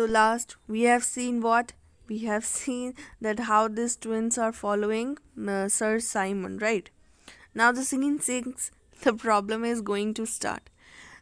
So last we have seen what? We have seen that how these twins are following Sir Simon, right? Now the scene 6, the problem is going to start.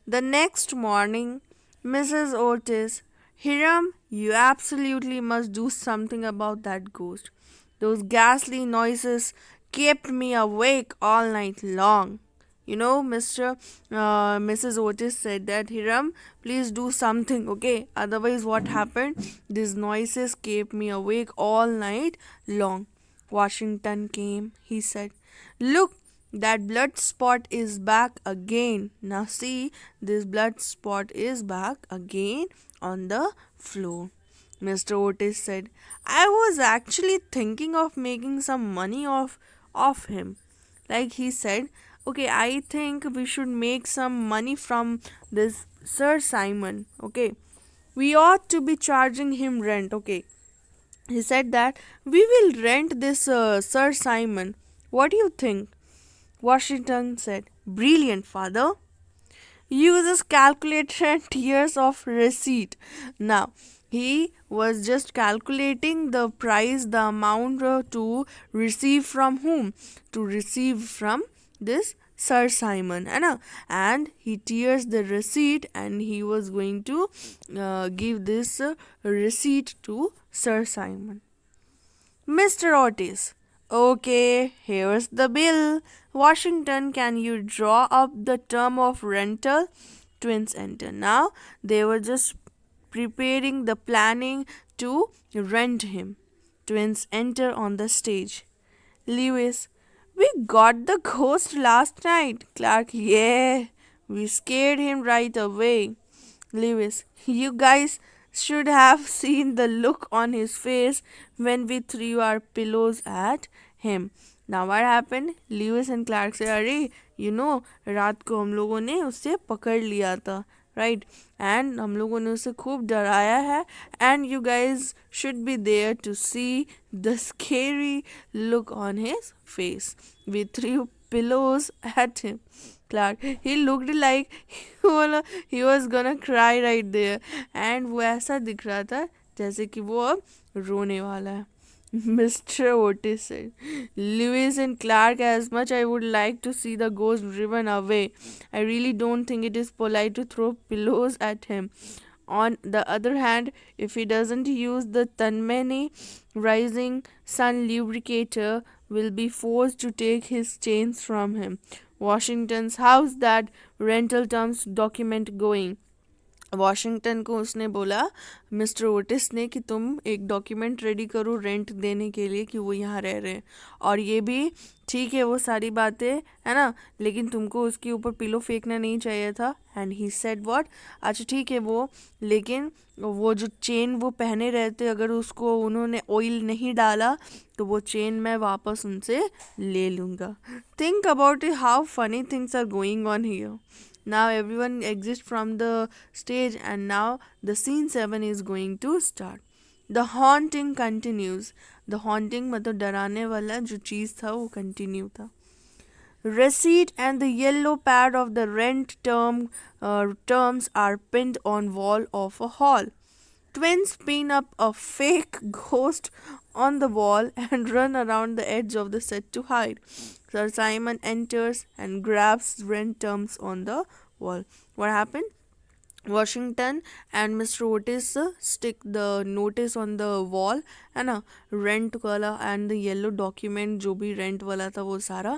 The next morning, Mrs. Otis, Hiram, you absolutely must do something about that ghost. Those ghastly noises kept me awake all night long. Mr. Mrs. Otis said that Hiram, please do something, okay? Otherwise, what happened? These noises kept me awake all night long. Washington came, he said. Look, that blood spot is back again. Now, see, this blood spot is back again on the floor. Mr. Otis said, I was actually thinking of making some money off him. Like he said, okay, I think we should make some money from this Sir Simon. Okay, we ought to be charging him rent. Okay, he said that we will rent this Sir Simon. What do you think? Washington said, brilliant, father. Uses calculator and tiers of receipt. Now, he was just calculating the price, the amount to receive from whom? To receive from this Sir Simon. And he tears the receipt and he was going to give this receipt to Sir Simon. Mr. Otis. Okay, here's the bill. Washington, can you draw up the term of rental? Twins enter. Now they were just preparing the planning to rent him. Twins enter on the stage. Lewis, we got the ghost last night. Clark, yeah, we scared him right away. Lewis, you guys should have seen the look on his face when we threw our pillows at him. Now what happened? Lewis and Clark say, अरे रात को हम लोगों ने उसे पकड़ लिया था, राइट, एंड हम लोगों ने उसे खूब डराया है, and you guys should be there to see the scary look on his face. We threw pillows at him. Clark, he looked like he was gonna cry right there. And वो ऐसा दिख रहा था जैसे कि वो अब रोने वाला है. Mr. Otis said, Lewis and Clark, as much I would like to see the ghost driven away, I really don't think it is polite to throw pillows at him. On the other hand, if he doesn't use the Tanmany Rising Sun lubricator, will be forced to take his chains from him. Washington's, how's that rental terms document going? Washington को उसने बोला, mister Otis ने, कि तुम एक document ready करो rent देने के लिए कि वो यहाँ रह रहे हैं, और ये भी ठीक है वो सारी बातें, है ना, लेकिन तुमको उसके ऊपर पिलो फेंकना नहीं चाहिए था. एंड ही सेड व्हाट, अच्छा ठीक है वो, लेकिन वो जो चेन वो पहने रहते, अगर उसको उन्होंने ऑयल नहीं डाला तो वो चेन मैं वापस उनसे ले लूँगा. Think about it, how funny things are going on here. Now everyone exits from the stage and now the scene 7 is going to start. The haunting continues. The haunting मतलब डराने वाला जो चीज़ था वो continue था. Receipt and the yellow pad of the rent terms are pinned on wall of a hall. Twins pin up a fake ghost on the wall and run around the edge of the set to hide. Sir Simon enters and grabs rent terms on the wall. What happened? Washington and Mr. Otis stick the notice on the wall, है ना, rent वाला and the yellow document जो भी rent वाला था वो सारा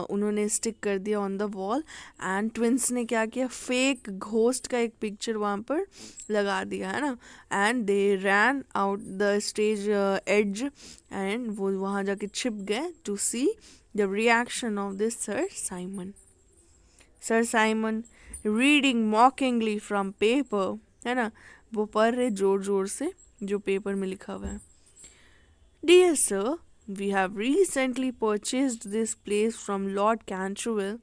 उन्होंने स्टिक कर दिया on the wall. And twins ने क्या किया, फेक घोस्ट का एक पिक्चर वहाँ पर लगा दिया, है ना, and they ran out the stage edge, and वो वहाँ जाके छिप गए to see the reaction of this Sir Simon. Sir Simon reading mockingly from paper, है ना, वो पढ़ रहे जोर जोर से जो पेपर में लिखा हुआ है. Dear sir, we have recently purchased this place from Lord Canterville.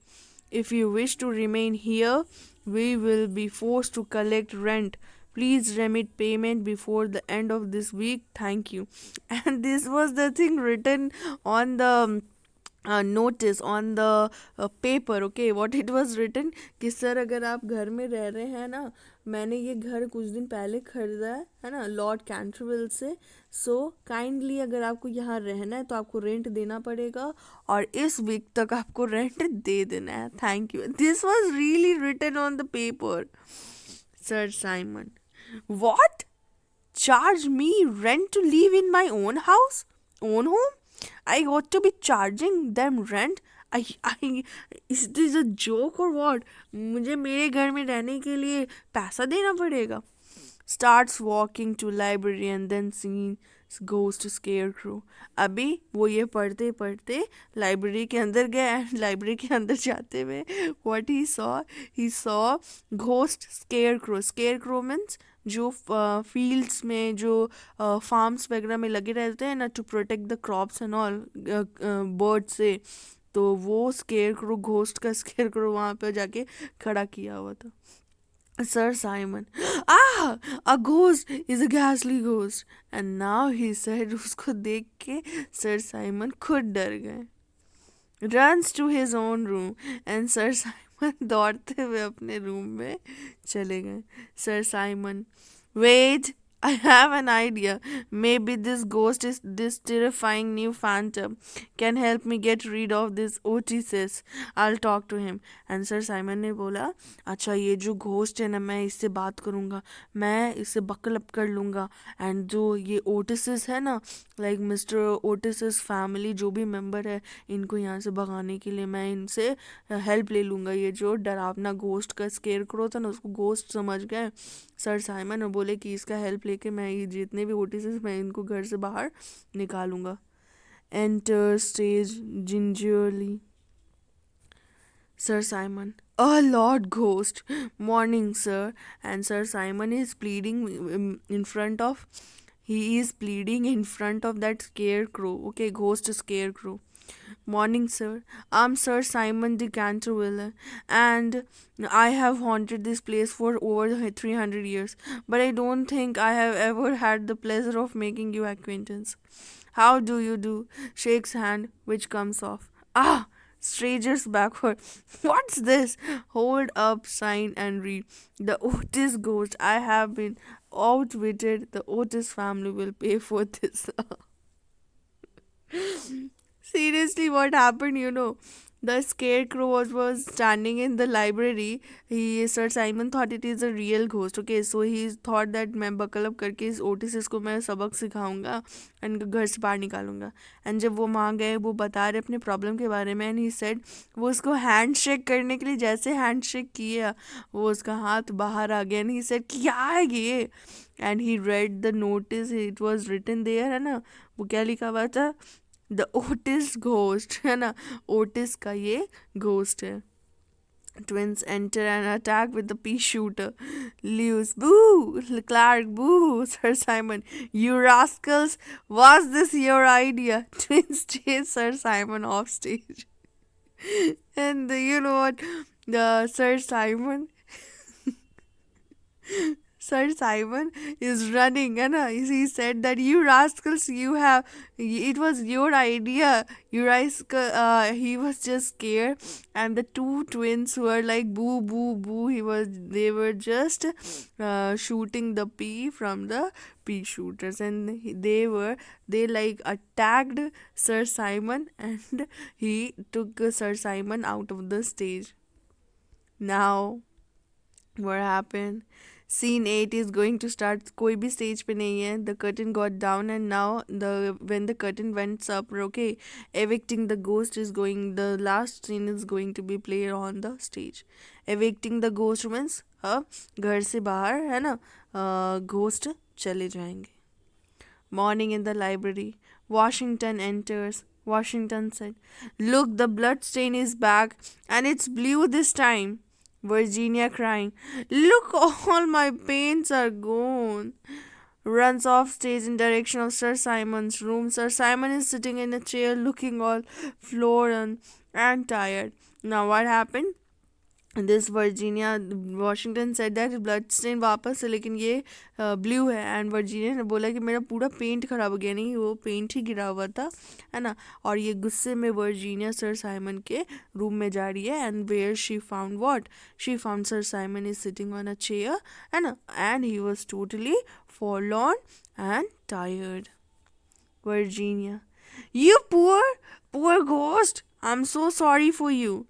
If you wish to remain here we will be forced to collect rent. Please remit payment before the end of this week. Thank you. And this was the thing written on the notice on the paper. Okay, what it was written कि sir अगर आप घर में रह रहे हैं ना, मैंने ये घर कुछ दिन पहले खरीदा है ना, लॉर्ड कैंटरविल से। सो काइंडली अगर आपको यहाँ रहना है तो आपको रेंट देना पड़ेगा, और इस वीक तक आपको रेंट दे देना है। Thank you, this was really written on the paper. Sir Simon, what? Charge me rent to live in my own house, own home? I ought to be charging them rent. Is this a joke or what? मुझे मेरे घर में रहने के लिए पैसा देना पड़ेगा। Starts walking to library and then goes to scarecrow. अभी वो ये पढ़ते पढ़ते लाइब्रेरी के अंदर गए, एंड लाइब्रेरी के अंदर जाते हुए what he saw ghost scarecrow. Scarecrow means जो फील्ड्स में, जो फार्म्स वगैरह में लगे रहते हैं ना, to protect the crops and all bird से, तो वो स्केयर क्रो, घोस्ट का स्केयर क्रो वहाँ पे जाके खड़ा किया हुआ था। Sir Simon, a ghost is a ghastly ghost, and now he said, उसको देख के सर साइमन खुद डर गए। runs to his own room, and sir Simon दौड़ते हुए अपने रूम में चले गए। Sir Simon, wait, I have an idea. Maybe this ghost is this terrifying new phantom can help me get rid of this Otises. I'll talk to him. And Sir Simon ने बोला, अच्छा ये जो ghost है ना, मैं इससे बात करूँगा, मैं इससे बकल अप कर लूँगा, एंड जो ये ओटिसेस है ना, लाइक मिस्टर ओटिसेस फैमिली जो भी मेंबर है, इनको यहाँ से भगाने के लिए मैं इनसे हेल्प ले लूँगा। ये जो डरावना घोस्ट का स्केयर क्रो था ना, उसको घोस्ट समझ गए सर साइमन, और बोले कि इसका हेल्प लेके मैं ये जितने भी ओटिसेस, मैं इनको घर से बाहर निकालूंगा। Enter stage gingerly Sir Simon, a Lord Ghost, morning, sir. And Sir Simon is pleading in front of, he is pleading in front of that scarecrow. Okay, ghost scarecrow. Morning, sir. I'm Sir Simon de Canterville, and I have haunted this place for over 300 years, but I don't think I have ever had the pleasure of making you acquaintance. How do you do? Shakes hand, which comes off. Ah! Strangers backward. What's this? Hold up sign and read. The Otis ghost. I have been outwitted. The Otis family will pay for this. Seriously, what happened, you know? The scarecrow was standing in the library. Sir Simon thought it is a real ghost. Okay, so he thought that मैं buckle up करके इस Otis को मैं सबक सिखाऊंगा and घर से बाहर निकालूंगा। एंड जब वो वहाँ गए, वो बता रहे अपने प्रॉब्लम के बारे में, एंड ही सेड, वो उसको हैंड शेक करने के लिए जैसे हैंड शेक किया, वो उसका हाथ बाहर आ गया, एंड ही सेड, क्या है ये? And he read the notice, it was written there, है ना, वो क्या लिखा हुआ था? द ओटिस घोस्ट, है ना, ओटिस का ये घोस्ट है। Twins enter and attack with the pea shooter. Lewis, boo! Clark, boo! Sir Simon, you rascals! Was this your idea? Twins chase Sir Simon off stage. And you know what? The Sir Simon is running, and he said that, you rascals, it was your idea. You rascal, he was just scared, and the two twins were like, boo, boo, boo. They were just shooting the pea from the pea shooters, and they like attacked Sir Simon, and he took Sir Simon out of the stage. Now, what happened? Scene 8 is going to start. कोई भी stage पे नहीं है. The curtain got down, and now when the curtain went up, okay, evicting the ghost is going. The last scene is going to be played on the stage. Evicting the ghost means घर से बाहर, है ना, ghost चले जाएंगे. Morning in the library. Washington enters. Washington said, "Look, the blood stain is back, and it's blue this time." Virginia crying, "Look, all my paints are gone." Runs off stage in direction of Sir Simon's room. Sir Simon is sitting in a chair looking all forlorn and tired. Now what happened? This Virginia, Washington said that blood stain वापस है लेकिन ये blue है। And Virginia ने बोला कि मेरा पूरा पेंट खराब हो गया, नहीं वो पेंट ही गिरा हुआ था, है ना। और ये गुस्से में वर्जीनिया सर साइमन के रूम में जा रही है, and where she found what, she found Sir Simon is sitting on a chair, है ना, and he was totally forlorn and tired. Virginia, you poor ghost. I'm so sorry for you.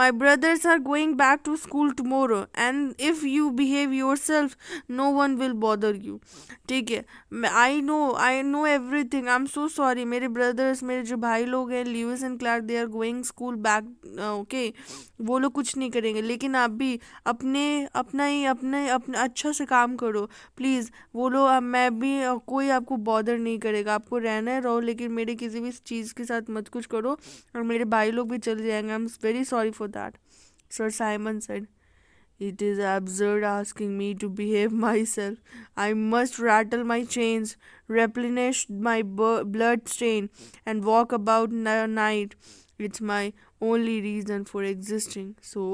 My brothers are going back to school tomorrow, and if you behave yourself, no one will bother you. ठीक है, I know everything, I am so sorry. मेरे brothers, मेरे जो भाई लोग हैं, Lewis and Clark, they are going school back, okay. वो लोग कुछ नहीं करेंगे, लेकिन आप भी अपने अच्छा से काम करो प्लीज़। वो लोग मैं भी कोई आपको बॉदर नहीं करेगा, आपको रहना है रहो, लेकिन मेरे किसी भी चीज़ के साथ मत कुछ करो, और मेरे भाई लोग भी चले जाएंगे। I am very sorry for that. Sir Simon said, it is absurd asking me to behave myself. I must rattle my chains, replenish my blood stain, and walk about night. It's my only reason for existing. So,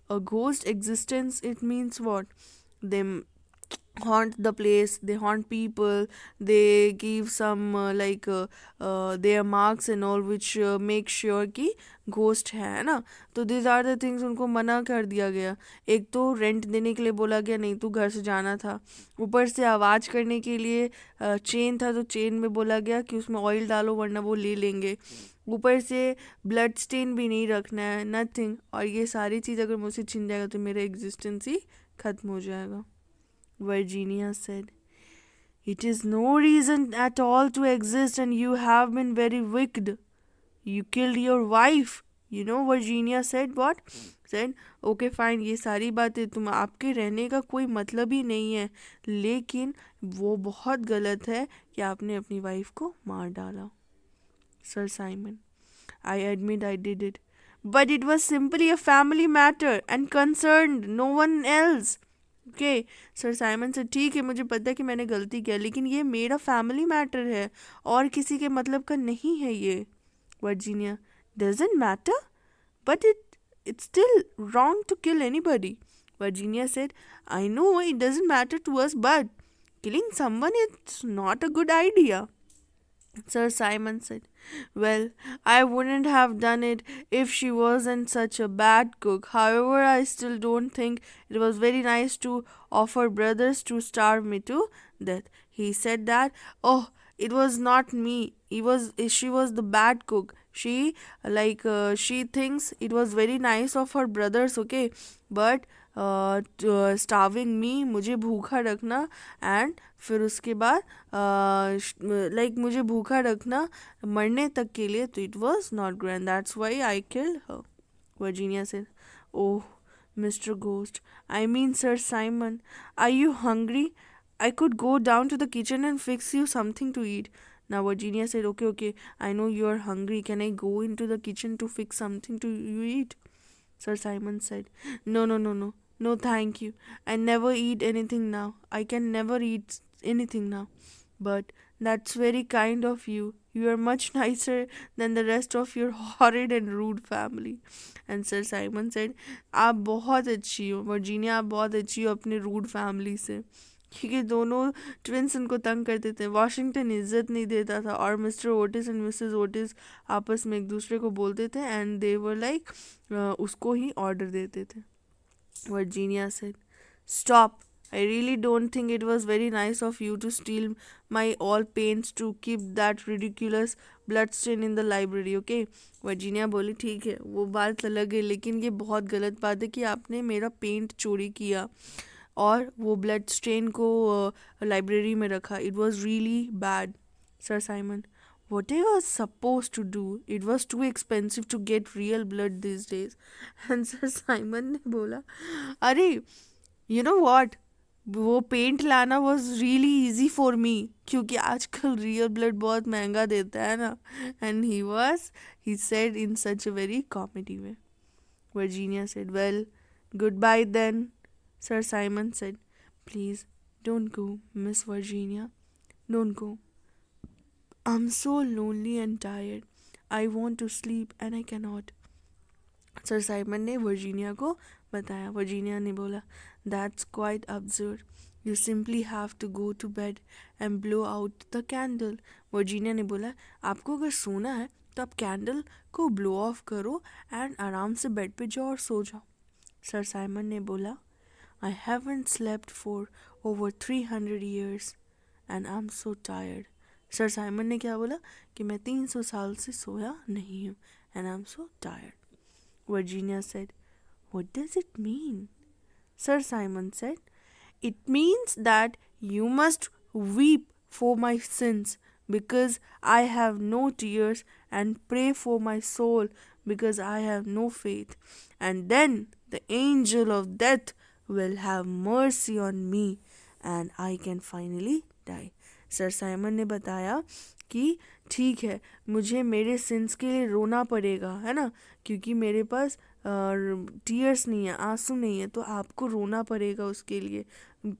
a ghost existence, it means what? They haunt the place, they haunt people, they give some their marks and all, which make sure कि ghost है ना। तो this are the things उनको मना कर दिया गया। एक तो रेंट देने के लिए बोला गया, नहीं तू घर से जाना था। ऊपर से आवाज़ करने के लिए चेन था, तो चेन में बोला गया कि उसमें ऑयल डालो वरना वो ले लेंगे। ऊपर से ब्लड स्टेन भी नहीं रखना है, नथिंग। और ये सारी चीज़ अगर मुझसे छिन जाएगा तो मेरा एग्जिस्टेंस ही ख़त्म हो जाएगा। Virginia said, "It is no reason at all to exist, and you have been very wicked. You killed your wife." You know, Virginia said what? Said, okay fine, ये सारी बातें तुम, आपके रहने का कोई मतलब ही नहीं है, लेकिन वो बहुत गलत है कि आपने अपनी वाइफ को मार डाला। Sir Simon, I admit I did it, but it was simply a family matter and concerned no one else. Okay. Sir Simon से, ठीक है मुझे पता है कि मैंने गलती किया, लेकिन ये मेरा फैमिली मैटर है और किसी के मतलब का नहीं है ये। Virginia, doesn't matter, but it's still wrong to kill anybody. Virginia said, I know it doesn't matter to us, but killing someone is not a good idea. Sir Simon said, "Well, I wouldn't have done it if she wasn't such a bad cook. However, I still don't think it was very nice to offer brothers to starve me to death." He said that, oh, it was not me. She was the bad cook. She thinks it was very nice of her brothers, okay, but starving me, मुझे भूखा रखना, and फिर उसके बाद मुझे भूखा रखना मरने तक के लिए, तो it was not grand, that's why I killed her. Virginia से, oh mister ghost, I mean sir Simon, are you hungry? I could go down to the kitchen and fix you something to eat. Now Virginia said, okay, I know you are hungry. Can I go into the kitchen to fix something to you eat? Sir Simon said, No, no, thank you. I never eat anything now. I can never eat anything now. But that's very kind of you. You are much nicer than the rest of your horrid and rude family. And Sir Simon said, आप बहुत अच्छी हो Virginia, आप बहुत अच्छी हो अपने rude family से, क्योंकि दोनों ट्विंस उनको तंग करते थे। वॉशिंगटन इज्जत नहीं देता था, और mister Otis and Mrs Otis आपस में एक दूसरे को बोलते थे, एंड दे वर लाइक उसको ही ऑर्डर देते थे। Virginia said, stop, I really don't think it was very nice of you to steal my all paints to keep that ridiculous bloodstain in the library, okay? Virginia बोली, ठीक है वो बात अलग है, लेकिन ये बहुत गलत बात है कि आपने मेरा पेंट चोरी किया और वो ब्लड स्टेन को लाइब्रेरी में रखा। It was really bad. Sir Simon, what I was supposed to do? It was too expensive to get real blood these days. And Sir Simon ने बोला, अरे you know what? वो paint लाना was really easy for me, क्योंकि आजकल real blood बहुत महंगा देता है ना। And he said in such a very comedy way. Virginia said, well goodbye then. Sir Simon said, "Please don't go, Miss Virginia. Don't go. I'm so lonely and tired. I want to sleep and I cannot." Sir Simon ने Virginia को बताया। Virginia ने बोला, that's quite absurd. You simply have to go to bed and blow out the candle. Virginia ने बोला, आपको अगर सोना है तो आप कैंडल को ब्लो ऑफ करो एंड आराम से बेड पे जाओ और सो जाओ। सर साइमन ने बोला, I haven't slept for over 300 years and I'm so tired. Sir Simon ने क्या बोला कि मैं 300 साल से सोया नहीं हूँ and I'm so tired. Virginia said, what does it mean? Sir Simon said, it means that you must weep for my sins because I have no tears and pray for my soul because I have no faith. And then the angel of death will have mercy on me and I can finally die. Sir Simon ने बताया कि ठीक है, मुझे मेरे since के लिए रोना पड़ेगा, है ना, क्योंकि मेरे पास टीयर्स नहीं है, आंसू नहीं है, तो आपको रोना पड़ेगा उसके लिए,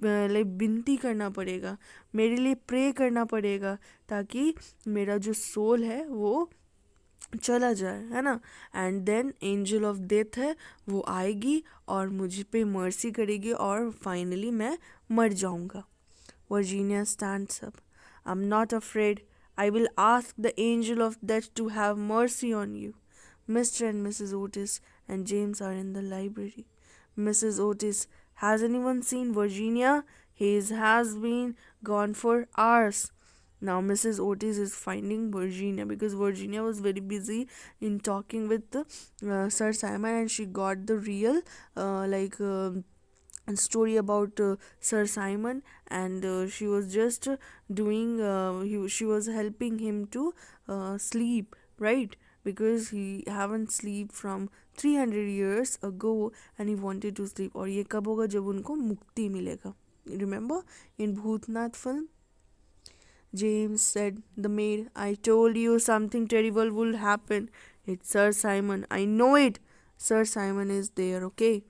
लाइक विनती करना पड़ेगा, मेरे लिए प्रे करना पड़ेगा ताकि मेरा जो सोल है वो चला जाए, है ना। And then angel of death है वो आएगी और मुझ पे मर्सी करेगी और फाइनली मैं मर जाऊंगा। Virginia stands up, I am not afraid, I will ask the angel of death to have mercy on you. Mr. and Mrs. Otis and James are in the library. Mrs. Otis, has anyone seen Virginia? He has been gone for hours. Now Mrs. Otis is finding Virginia because Virginia was very busy in talking with Sir Simon, and she got the real story about Sir Simon, and she was just she was helping him to sleep, right? Because he haven't sleep from 300 years ago and he wanted to sleep. और ये कब होगा? जब उनको मुक्ति मिलेगा. Remember in Bhootnath film? James said, the maid, I told you something terrible would happen. It's Sir Simon. I know it. Sir Simon is there, okay?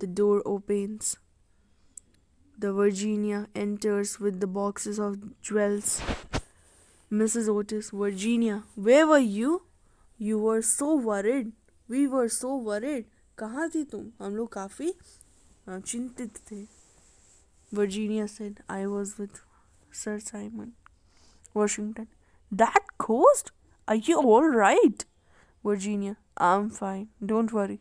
The door opens. The Virginia enters with the boxes of jewels. Mrs. Otis, Virginia, where were you? You were so worried. We were so worried. कहाँ थी तुम? हम लोग काफ़ी चिंतित थे. Virginia said, I was with Sir Simon. Washington, that ghost? Are you all right? Virginia, I'm fine. Don't worry.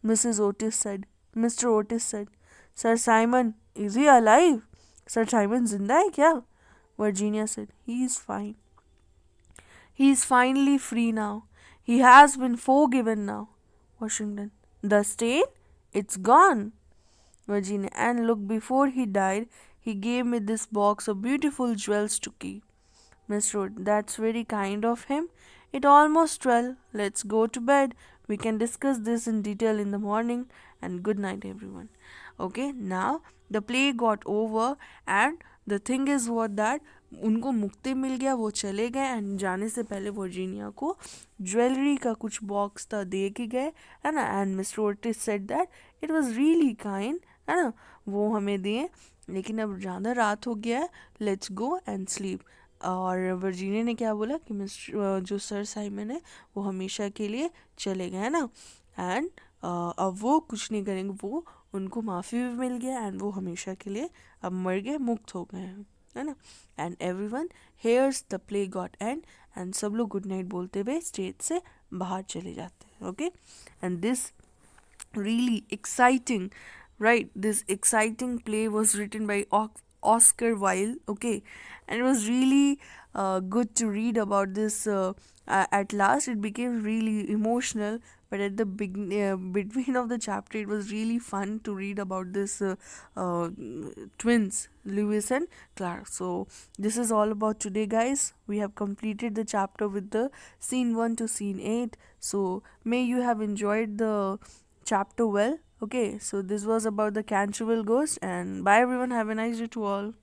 Mrs. Otis said, Mr. Otis said, Sir Simon, is he alive? Sir Simon जिंदा है क्या? Virginia said, he is fine. He is finally free now. He has been forgiven now. Washington, the stain? It's gone. Virginia, and look, before he died, he gave me this box of beautiful jewels to keep. Miss Rood, that's very kind of him. It almost 12. Let's go to bed. We can discuss this in detail in the morning. And good night, everyone. Okay, now the play got over, and the thing is what that उनको मुक्ति मिल गया, वो चले गए, and जाने से पहले Virginia को ज्वेलरी का कुछ बॉक्स था दे के गए, है ना। And mister Otis said that it was really kind, है ना, वो हमें दिए, लेकिन अब ज़्यादा रात हो गया है, लेट्स गो एंड स्लीप। और वर्जीनिया ने क्या बोला कि मिस्टर जो सर साइमन है वो हमेशा के लिए चले गए, है ना, एंड अब वो कुछ नहीं करेंगे, वो उनको माफ़ी भी मिल गया एंड वो हमेशा के लिए अब मर गए, मुक्त हो गए हैं, है ना। And everyone hairs the play got and सब लोग गुड नाइट बोलते हुए स्टेज से बाहर चले जाते हैं, okay. And this really exciting, right, this exciting play was written by Oscar Wilde, okay, and it was really good to read about this. At last it became really emotional, but at the between of the chapter it was really fun to read about this twins Lewis and Clark. So this is all about today, guys. We have completed the chapter with the scene 1 to scene 8. So may you have enjoyed the chapter well. Okay, so this was about the Canterville ghost, and bye everyone, have a nice day to all.